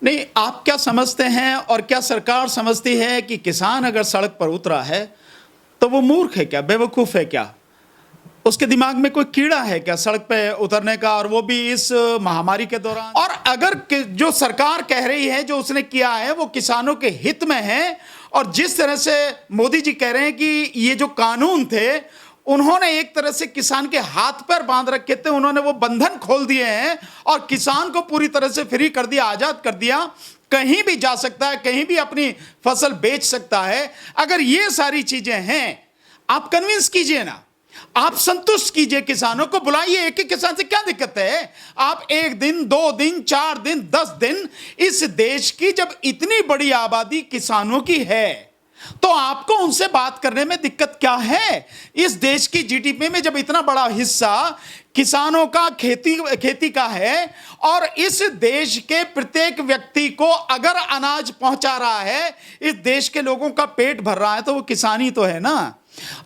नहीं, आप क्या समझते हैं और क्या सरकार समझती है कि किसान अगर सड़क पर उतरा है तो वो मूर्ख है क्या, बेवकूफ है क्या? उसके दिमाग में कोई कीड़ा है क्या सड़क पे उतरने का, और वो भी इस महामारी के दौरान? और अगर जो सरकार कह रही है, जो उसने किया है वो किसानों के हित में है, और जिस तरह से मोदी जी कह रहे हैं कि ये जो कानून थे उन्होंने एक तरह से किसान के हाथ पैर बांध रखे थे, उन्होंने वो बंधन खोल दिए हैं और किसान को पूरी तरह से फ्री कर दिया, आजाद कर दिया, कहीं भी जा सकता है, कहीं भी अपनी फसल बेच सकता है। अगर ये सारी चीजें हैं, आप कन्विंस कीजिए ना, आप संतुष्ट कीजिए, किसानों को बुलाइए। एक एक किसान से क्या दिक्कत है? आप 1 दिन 2 दिन 4 दिन 10 दिन, इस देश की जब इतनी बड़ी आबादी किसानों की है तो आपको उनसे बात करने में दिक्कत क्या है? इस देश की जीडीपी में जब इतना बड़ा हिस्सा किसानों का खेती का है, और इस देश के प्रत्येक व्यक्ति को अगर अनाज पहुंचा रहा है, इस देश के लोगों का पेट भर रहा है, तो वो किसान ही तो है ना।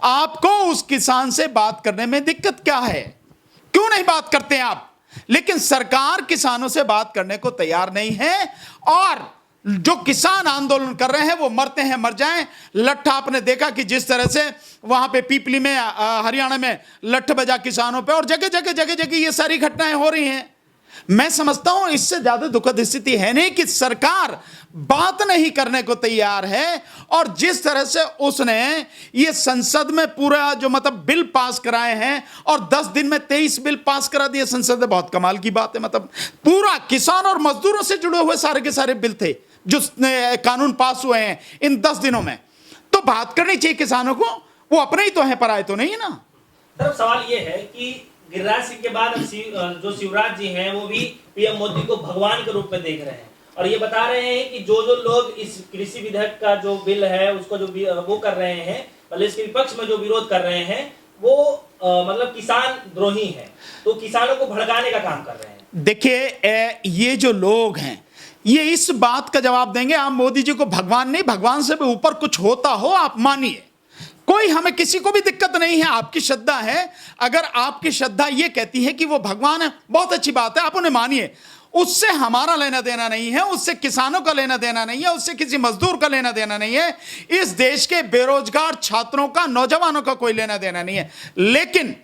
आपको उस किसान से बात करने में दिक्कत क्या है? क्यों नहीं बात करते आप? लेकिन सरकार किसानों से बात करने को तैयार नहीं है, और जो किसान आंदोलन कर रहे हैं वो मरते हैं मर जाएं। लट्ठ आपने देखा कि जिस तरह से वहां पे पीपली में, हरियाणा में लट्ठ बजा किसानों पे, और जगह जगह जगह जगह ये सारी घटनाएं हो रही हैं। मैं समझता हूं इससे ज्यादा दुखद स्थिति है नहीं कि सरकार बात नहीं करने को तैयार है, और जिस तरह से उसने ये संसद में पूरा जो मतलब बिल पास कराए हैं, और 10 दिन में 23 बिल पास करा दिए संसद में। बहुत कमाल की बात है, मतलब पूरा किसान और मजदूरों से जुड़े हुए सारे के सारे बिल थे जो कानून पास हुए हैं इन 10 दिनों में। तो बात करनी चाहिए किसानों को, वो अपने ही तो हैं, पराए तो नहीं है ना। सर, सवाल ये है कि गिरिराज सिंह के बाद जो शिवराज जी हैं वो भी पीएम मोदी को भगवान के रूप में देख रहे हैं, और ये बता रहे हैं कि जो लोग इस कृषि विधेयक का जो बिल है उसको जो वो कर रहे हैं, मतलब इसके विपक्ष में जो विरोध कर रहे हैं, वो मतलब किसान द्रोही हैं, तो किसानों को भड़काने का काम कर रहे हैं। देखिए, ये जो लोग हैं ये इस बात का जवाब देंगे, आप मोदी जी को भगवान नहीं, भगवान से भी ऊपर कुछ होता हो आप मानिए, कोई हमें किसी को भी दिक्कत नहीं है। आपकी श्रद्धा है, अगर आपकी श्रद्धा ये कहती है कि वो भगवान है, बहुत अच्छी बात है, आप उन्हें मानिए। उससे हमारा लेना देना नहीं है, उससे किसानों का लेना देना नहीं है, उससे किसी मजदूर का लेना देना नहीं है, इस देश के बेरोजगार छात्रों का, नौजवानों का कोई लेना देना नहीं है। लेकिन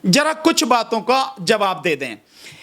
जरा कुछ बातों का जवाब दे दें।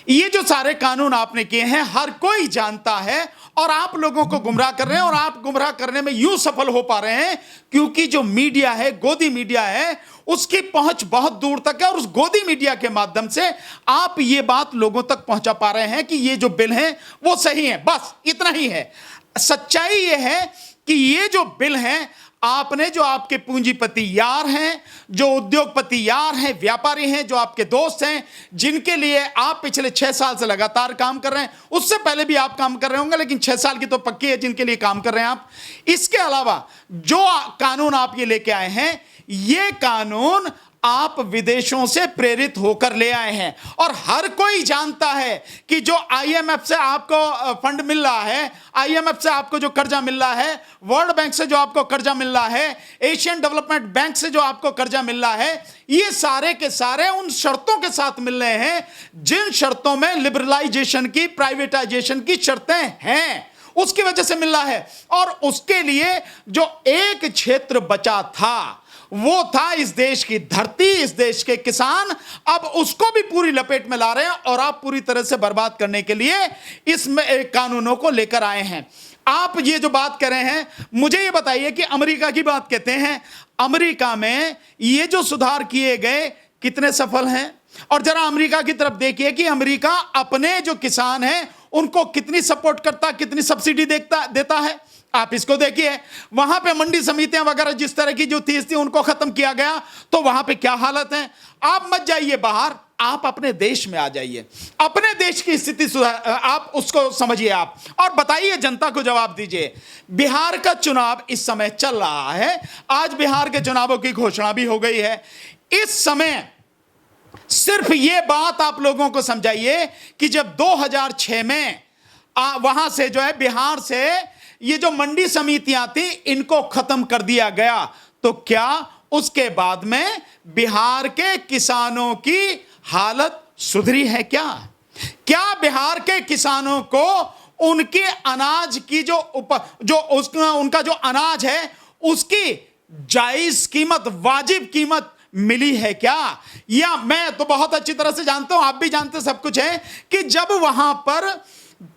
ये जो सारे कानून आपने किए हैं हर कोई जानता है, और आप लोगों को गुमराह कर रहे हैं, और आप गुमराह करने में यूं सफल हो पा रहे हैं क्योंकि जो मीडिया है, गोदी मीडिया है, उसकी पहुंच बहुत दूर तक है, और उस गोदी मीडिया के माध्यम से आप ये बात लोगों तक पहुंचा पा रहे हैं कि ये जो बिल हैं वो सही है। बस इतना ही है। सच्चाई ये है कि ये जो बिल हैं, आपने जो आपके पूंजीपति यार हैं, जो उद्योगपति यार हैं, व्यापारी हैं, जो आपके दोस्त हैं, जिनके लिए आप पिछले 6 साल से लगातार काम कर रहे हैं, उससे पहले भी आप काम कर रहे होंगे, लेकिन 6 साल की तो पक्की है जिनके लिए काम कर रहे हैं आप। इसके अलावा जो कानून आप ये लेके आए हैं, ये कानून आप विदेशों से प्रेरित होकर ले आए हैं, और हर कोई जानता है कि जो आईएमएफ से आपको फंड मिल रहा है, आईएमएफ से आपको जो कर्जा मिल रहा है, वर्ल्ड बैंक से जो आपको कर्जा मिल रहा है, एशियन डेवलपमेंट बैंक से जो आपको कर्जा मिल रहा है, ये सारे के सारे उन शर्तों के साथ मिल रहे हैं जिन शर्तों में लिबरलाइजेशन की, प्राइवेटाइजेशन की शर्तें हैं, उसकी वजह से मिल रहा है। और उसके लिए जो एक क्षेत्र बचा था वो था इस देश की धरती, इस देश के किसान। अब उसको भी पूरी लपेट में ला रहे हैं, और आप पूरी तरह से बर्बाद करने के लिए इसमें कानूनों को लेकर आए हैं। आप ये जो बात कर रहे हैं, मुझे ये बताइए कि अमेरिका की बात कहते हैं, अमेरिका में ये जो सुधार किए गए कितने सफल हैं? और जरा अमेरिका की तरफ देखिए कि अमेरिका अपने जो किसान हैं उनको कितनी सपोर्ट करता, कितनी सब्सिडी देता है। आप इसको देखिए, वहां पे मंडी समितियां वगैरह जिस तरह की जो थी उनको खत्म किया गया, तो वहां पे क्या हालत है। आप मत जाइए बाहर, आप अपने देश में आ जाइए, अपने देश की स्थिति सुधार, आप उसको समझिए आप, और बताइए, जनता को जवाब दीजिए। बिहार का चुनाव इस समय चल रहा है, आज बिहार के चुनावों की घोषणा भी हो गई है। इस समय सिर्फ ये बात आप लोगों को समझाइए कि जब 2006 में वहां से जो है बिहार से ये जो मंडी समितियां थी इनको खत्म कर दिया गया, तो क्या उसके बाद में बिहार के किसानों की हालत सुधरी है? क्या बिहार के किसानों को उनके अनाज की उनका जो अनाज है उसकी जायज कीमत, वाजिब कीमत मिली है क्या? या मैं तो बहुत अच्छी तरह से जानता हूं, आप भी जानते सब कुछ है, कि जब वहां पर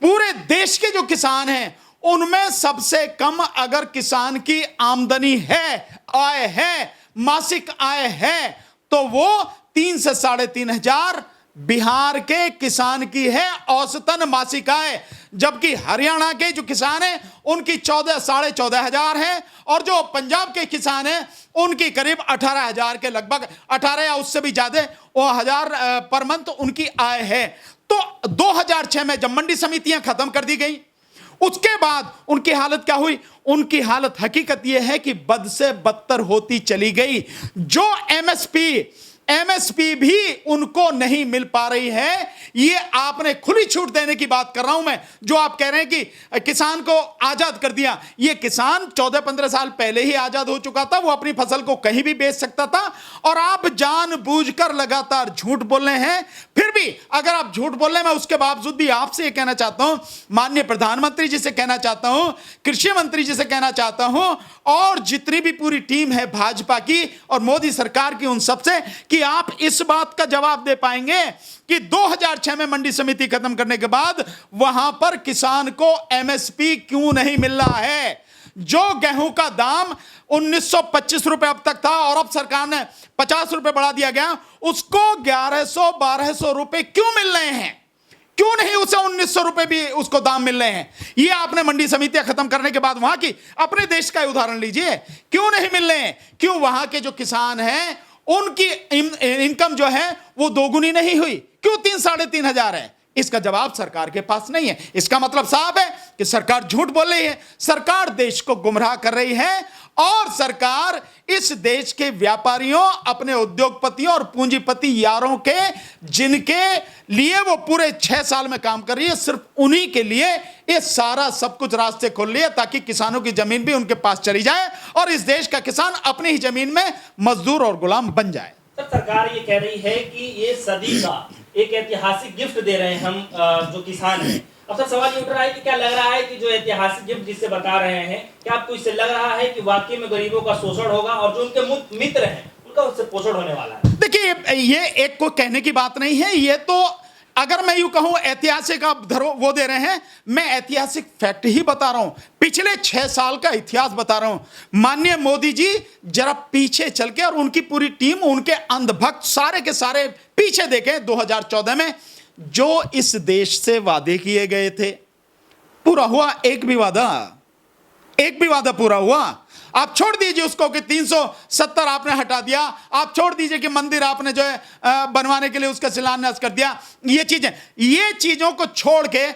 पूरे देश के जो किसान हैं उनमें सबसे कम अगर किसान की आमदनी है, आय है, मासिक आय है, तो वो 3 से 3,500 बिहार के किसान की है औसतन मासिक आय, जबकि हरियाणा के जो किसान हैं उनकी 14,500 है, और जो पंजाब के किसान हैं उनकी करीब 18,000 के लगभग, 18 या उससे भी ज्यादा वो हजार पर मंथ उनकी आय है। तो 2006 में जब मंडी समितियां खत्म कर दी गई, उसके बाद उनकी हालत क्या हुई? उनकी हालत हकीकत यह है कि बद से बदतर होती चली गई। जो एमएसपी भी उनको नहीं मिल पा रही है। ये आपने खुली छूट देने की बात कर रहा हूं मैं। जो आप कह रहे हैं कि किसान को आजाद कर दिया, ये किसान 14-15 साल पहले ही आजाद हो चुका था, वो अपनी फसल को कहीं भी बेच सकता था, और आप जानबूझकर लगातार झूठ बोल रहे हैं। फिर भी अगर आप झूठ बोल रहे हैं, मैं उसके बावजूद भी आपसे ये कहना चाहता हूं, माननीय प्रधानमंत्री जी से कहना चाहता हूं, कृषि मंत्री जी से कहना चाहता हूं, और जितनी भी पूरी टीम है भाजपा की और मोदी सरकार की, उन सबसे, कि आप इस बात का जवाब दे पाएंगे कि 2006 में मंडी समिति खत्म करने के बाद वहां पर किसान को एमएसपी क्यों नहीं मिल रहा है? जो गेहूं का दाम 1925 रुपए अब तक था और अब सरकार ने 50 रुपए बढ़ा दिया गया, उसको 1100-1200 रुपए क्यों मिल रहे हैं? क्यों नहीं उसे 1900 रुपए भी उसको दाम मिल रहे हैं? ये आपने मंडी समितियां खत्म करने के बाद वहां की, अपने देश का उदाहरण लीजिए, क्यों नहीं मिल रहे हैं? क्यों वहां के जो किसान हैं उनकी इनकम जो है वो दोगुनी नहीं हुई? क्यों 3-3,500 है? इसका जवाब सरकार के पास नहीं है। इसका मतलब साफ है कि सरकार झूठ बोल रही है, सरकार देश को गुमराह कर रही है, और सरकार इस देश के व्यापारियों, अपने उद्योगपतियों और पूंजीपति यारों के, जिनके लिए वो पूरे 6 साल में काम कर रही है, सिर्फ उन्हीं के लिए ये सारा सब कुछ रास्ते खोल लिए, ताकि किसानों की जमीन भी उनके पास चली जाए और इस देश का किसान अपनी ही जमीन में मजदूर और गुलाम बन जाए। सर, सरकार ये कह रही है कि ये सदी का एक ऐतिहासिक गिफ्ट दे रहे हैं हम जो किसान हैं। अब सर सवाल ये उठ रहा है कि क्या लग रहा है कि जो ऐतिहासिक गिफ्ट जिससे बता रहे हैं, क्या आपको इससे लग रहा है कि वाकई में गरीबों का शोषण होगा और जो उनके मित्र हैं उनका उससे पोषण होने वाला है? देखिए, ये एक को कहने की बात नहीं है, ये तो अगर मैं यूं कहूं ऐतिहासिक आप वो दे रहे हैं, मैं ऐतिहासिक फैक्ट ही बता रहा हूं, पिछले 6 साल का इतिहास बता रहा हूं। माननीय मोदी जी जरा पीछे चल के, और उनकी पूरी टीम, उनके अंधभक्त सारे के सारे पीछे देखें, 2014 में जो इस देश से वादे किए गए थे, पूरा हुआ? एक भी वादा पूरा हुआ? आप छोड़ दीजिए उसको कि 370 आपने हटा दिया, आप छोड़ दीजिए कि मंदिर आपने जो है बनवाने के लिए उसका शिलान्यास कर दिया, ये चीजों को छोड़ के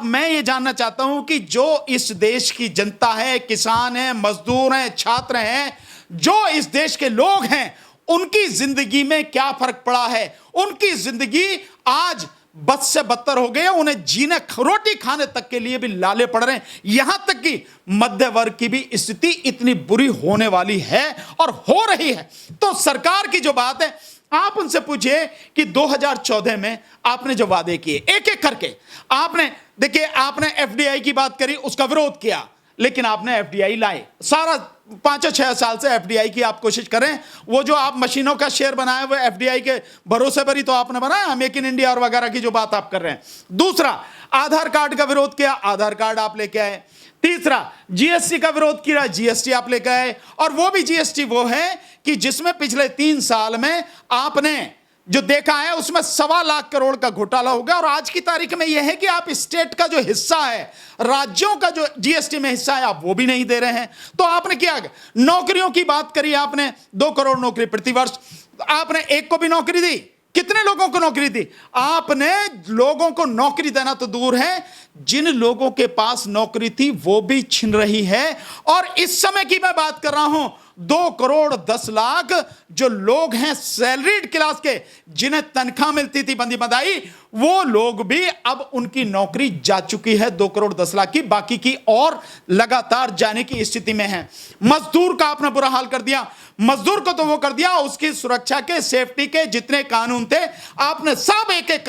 मैं ये जानना चाहता हूं कि जो इस देश की जनता है, किसान है, मजदूर हैं, छात्र हैं, जो इस देश के लोग हैं, उनकी जिंदगी में क्या फर्क पड़ा है? उनकी जिंदगी आज बद से बदतर हो गए, उन्हें जीने, रोटी खाने तक के लिए भी लाले पड़ रहे हैं। यहां तक कि मध्य वर्ग की भी स्थिति इतनी बुरी होने वाली है और हो रही है। तो सरकार की जो बात है, आप उनसे पूछिए कि 2014 में आपने जो वादे किए, एक एक करके आपने, देखिए, आपने एफडीआई की बात करी, उसका विरोध किया, लेकिन आपने एफडीआई लाए। सारा 5-6 साल से एफडीआई की आप कोशिश करें, वो जो आप मशीनों का शेयर बनाया वो एफडीआई के भरोसे पर ही तो आपने बनाया, मेक इन इंडिया और वगैरह की जो बात आप कर रहे हैं। दूसरा, आधार कार्ड का विरोध किया, आधार कार्ड आप लेके आए। तीसरा, जीएसटी का विरोध किया, जीएसटी आप लेके आए, और वो भी जीएसटी वो है कि जिसमें पिछले 3 साल में आपने जो देखा है उसमें 1.25 लाख करोड़ का घोटाला हो गया, और आज की तारीख में यह है कि आप स्टेट का जो हिस्सा है, राज्यों का जो जीएसटी में हिस्सा है, आप वो भी नहीं दे रहे हैं। तो आपने क्या, नौकरियों की बात करी, आपने 2 करोड़ नौकरी प्रतिवर्ष, आपने एक को भी नौकरी दी? कितने लोगों को नौकरी दी? आपने लोगों को नौकरी देना तो दूर है, जिन लोगों के पास नौकरी थी वो भी छिन रही है। और इस समय की मैं बात कर रहा हूं, 2 करोड़ 10 लाख जो लोग हैं सैलरीड क्लास के, जिन्हें तनख्वाह मिलती थी बंदी बंधाई, वो लोग भी अब उनकी नौकरी जा चुकी है 2 करोड़ 10 लाख की, बाकी की और लगातार जाने की स्थिति में है। मजदूर का आपने बुरा हाल कर दिया। मजदूर को तो वो कर दिया, उसकी सुरक्षा के, सेफ्टी के जितने कानून थे आपने सब एक एक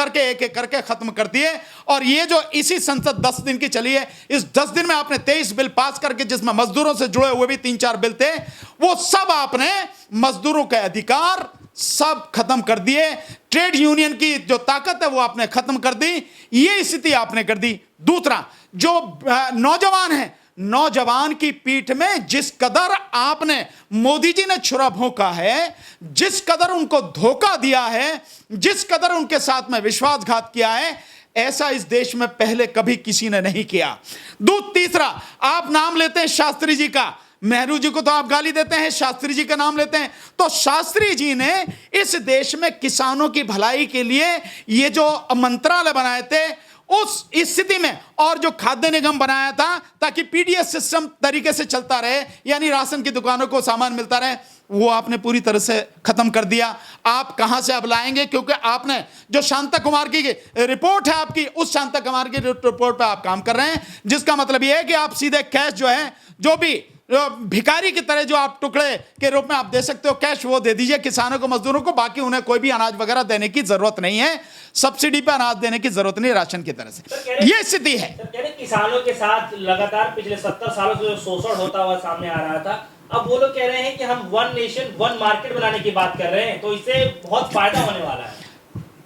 करके खत्म कर दिए। और ये जो इसी संसद 10 दिन की चली है, इस 10 दिन में आपने 23 बिल पास करके, जिसमें मजदूरों से जुड़े हुए भी 3-4 बिल थे, वो सब आपने मजदूरों के अधिकार सब खत्म कर दिए। ट्रेड यूनियन की जो ताकत है वो आपने खत्म कर दी। ये स्थिति आपने कर दी। दूसरा, जो नौजवान है, नौजवान की पीठ में जिस कदर आपने, मोदी जी ने छुरा भोंका है, जिस कदर उनको धोखा दिया है, जिस कदर उनके साथ में विश्वासघात किया है, ऐसा इस देश में पहले कभी किसी ने नहीं किया। तीसरा, आप नाम लेते हैं शास्त्री जी का, नेहरू जी को तो आप गाली देते हैं, शास्त्री जी का नाम लेते हैं। तो शास्त्री जी ने इस देश में किसानों की भलाई के लिए ये जो मंत्रालय बनाए थे, उस स्थिति में, और जो खाद्य निगम बनाया था ताकि पीडीएस सिस्टम तरीके से चलता रहे, यानी राशन की दुकानों को सामान मिलता रहे, वो आपने पूरी तरह से खत्म कर दिया। आप कहां से अब लाएंगे? क्योंकि आपने जो शांता कुमार की रिपोर्ट है आपकी, उस शांता कुमार की रिपोर्ट पे आप काम कर रहे हैं, जिसका मतलब यह है कि आप सीधे कैश जो है, जो भी भिखारी की तरह जो आप टुकड़े के रूप में आप दे सकते हो कैश, वो दे दीजिए किसानों को, मजदूरों को। बाकी उन्हें कोई भी अनाज वगैरह देने की जरूरत नहीं है, सब्सिडी पे अनाज देने की जरूरत नहीं, राशन की तरह से। ये स्थिति है। किसानों के साथ लगातार पिछले 70 सालों से जो शोषण होता हुआ सामने आ रहा था, अब वो लोग कह रहे हैं कि हम 1 नेशन 1 मार्केट बनाने की बात कर रहे हैं, तो इससे बहुत फायदा होने वाला है।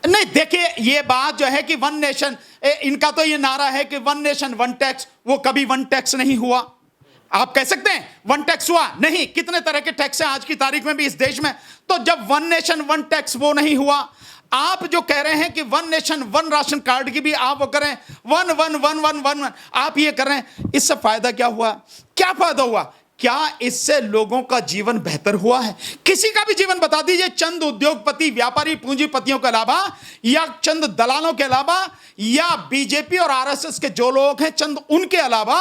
नहीं, देखिए, ये बात जो है कि 1 नेशन, इनका तो ये नारा है कि 1 नेशन 1 टैक्स, वो कभी 1 टैक्स नहीं हुआ। आप कह सकते हैं 1 टैक्स हुआ, नहीं, कितने तरह के टैक्स हैं आज की तारीख में भी इस देश में। तो जब 1 नेशन 1 टैक्स वो नहीं हुआ, आप जो कह रहे हैं कि 1 नेशन 1 राशन कार्ड की भी आप वो करें 1 आप ये कर रहे हैं, इससे फायदा क्या हुआ? क्या फायदा हुआ? क्या इससे लोगों का जीवन बेहतर हुआ है? किसी का भी जीवन बता दीजिए, चंद उद्योगपति, व्यापारी, पूंजीपतियों के अलावा, या चंद दलालों के अलावा, या बीजेपी और आरएसएस के जो लोग हैं चंद उनके अलावा,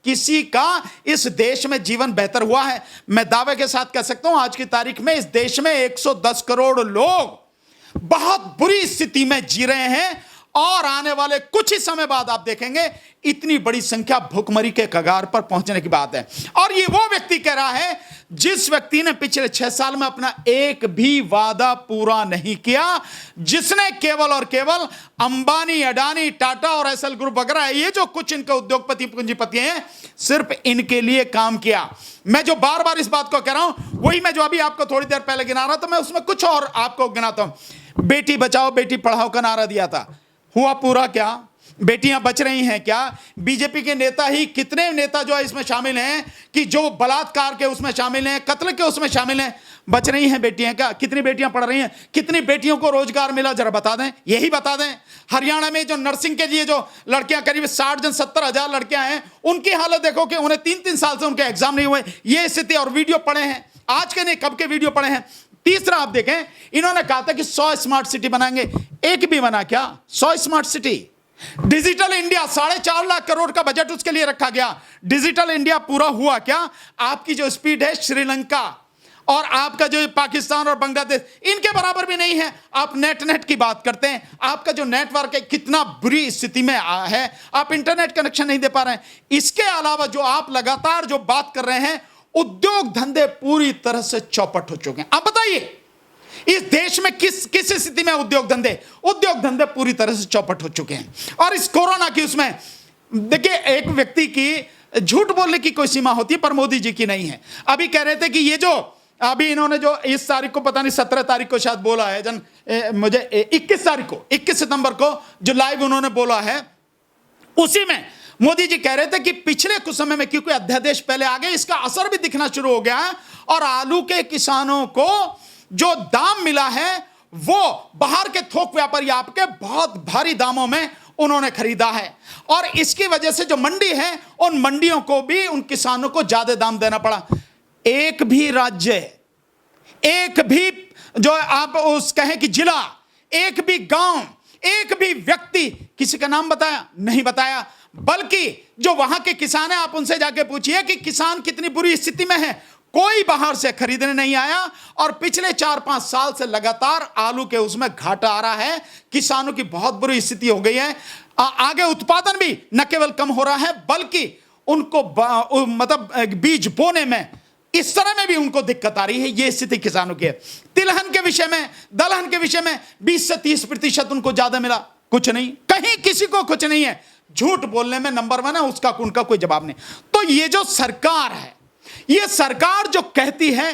किसी का इस देश में जीवन बेहतर हुआ है? मैं दावे के साथ कह सकता हूं आज की तारीख में इस देश में 110 करोड़ लोग बहुत बुरी स्थिति में जी रहे हैं, और आने वाले कुछ ही समय बाद आप देखेंगे इतनी बड़ी संख्या भुखमरी के कगार पर पहुंचने की बात है। और ये वो व्यक्ति कह रहा है जिस व्यक्ति ने पिछले 6 साल में अपना एक भी वादा पूरा नहीं किया, जिसने केवल और केवल अंबानी, अडानी, टाटा और एसएल ग्रुप वगैरह, ये जो कुछ इनके उद्योगपति पूंजीपति हैं, सिर्फ इनके लिए काम किया। मैं जो बार बार इस बात को कह रहा हूं, वही मैं जो अभी आपको थोड़ी देर पहले गिना रहा था, मैं उसमें कुछ और आपको गिनाता हूं। बेटी बचाओ बेटी पढ़ाओ का नारा दिया था, हुआ पूरा क्या? बेटियां बच रही हैं क्या? बीजेपी के नेता ही, कितने नेता जो है इसमें शामिल हैं कि जो बलात्कार के उसमें शामिल हैं, कत्ल के उसमें शामिल हैं, बच रही हैं बेटियां क्या? कितनी बेटियां पढ़ रही हैं? कितनी बेटियों को रोजगार मिला? जरा बता दें, यही बता दें। हरियाणा में जो नर्सिंग के लिए जो लड़कियां, करीब 60,000-70,000 लड़कियां हैं, उनकी हालत देखो कि उन्हें 3-3 साल से उनके एग्जाम नहीं हुए। ये स्थिति, और वीडियो पढ़े हैं, आज के नहीं कब के वीडियो पढ़े हैं। तीसरा, आप देखें, इन्होंने कहा था कि 100 स्मार्ट सिटी बनाएंगे, एक भी बना क्या? 100 smart city. Digital India, 4.5 lakh crore का बजट उसके लिए रखा गया, डिजिटल इंडिया पूरा हुआ क्या? आपकी जो स्पीड है श्रीलंका और आपका जो पाकिस्तान और बांग्लादेश, इनके बराबर भी नहीं है। आप नेट की बात करते हैं, आपका जो नेटवर्क है कितना बुरी स्थिति में है, आप इंटरनेट कनेक्शन नहीं दे पा रहे हैं। इसके अलावा जो आप लगातार जो बात कर रहे हैं, उद्योग धंधे पूरी तरह से चौपट हो चुके हैं। आप बताइए इस देश में किस स्थिति में उद्योग धंधे पूरी तरह से चौपट हो चुके हैं। और इस कोरोना की उसमें देखिए, एक व्यक्ति की झूठ बोलने की कोई सीमा होती है, पर मोदी जी की नहीं है। अभी कह रहे थे कि ये जो अभी इन्होंने जो इस तारीख को, पता नहीं 17 तारीख को शायद बोला है, मुझे 21 सितंबर को जो लाइव उन्होंने बोला है, उसी में मोदी जी कह रहे थे कि पिछले कुछ समय में, क्योंकि अध्यादेश पहले आ गए, इसका असर भी दिखना शुरू हो गया है, और आलू के किसानों को जो दाम मिला है वो बाहर के थोक व्यापारी आपके बहुत भारी दामों में उन्होंने खरीदा है, और इसकी वजह से जो मंडी है, उन मंडियों को भी उन किसानों को ज्यादा दाम देना पड़ा। एक भी राज्य, एक भी जो आप उस कहें कि जिला, एक भी गांव, एक भी व्यक्ति, किसी का नाम बताया? नहीं बताया। बल्कि जो वहां के किसान हैं, आप उनसे जाके पूछिए कि किसान कितनी बुरी स्थिति में है, कोई बाहर से खरीदने नहीं आया और पिछले 4-5 साल से लगातार आलू के उसमें घाटा आ रहा है। किसानों की बहुत बुरी स्थिति हो गई है। आगे उत्पादन भी न केवल कम हो रहा है बल्कि उनको मतलब बीज बोने में इस तरह में भी उनको दिक्कत आ रही है। ये स्थिति किसानों की है। तिलहन के विषय में, दलहन के विषय में 20 से 30% उनको ज्यादा मिला, कुछ नहीं, कहीं किसी को कुछ नहीं है। झूठ बोलने में नंबर 1 है, उसका उनका कोई जवाब नहीं। तो ये जो सरकार है, ये सरकार जो कहती है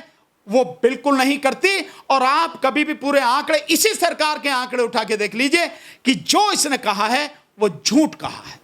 वो बिल्कुल नहीं करती। और आप कभी भी पूरे आंकड़े, इसी सरकार के आंकड़े उठा के देख लीजिए कि जो इसने कहा है वो झूठ कहा है।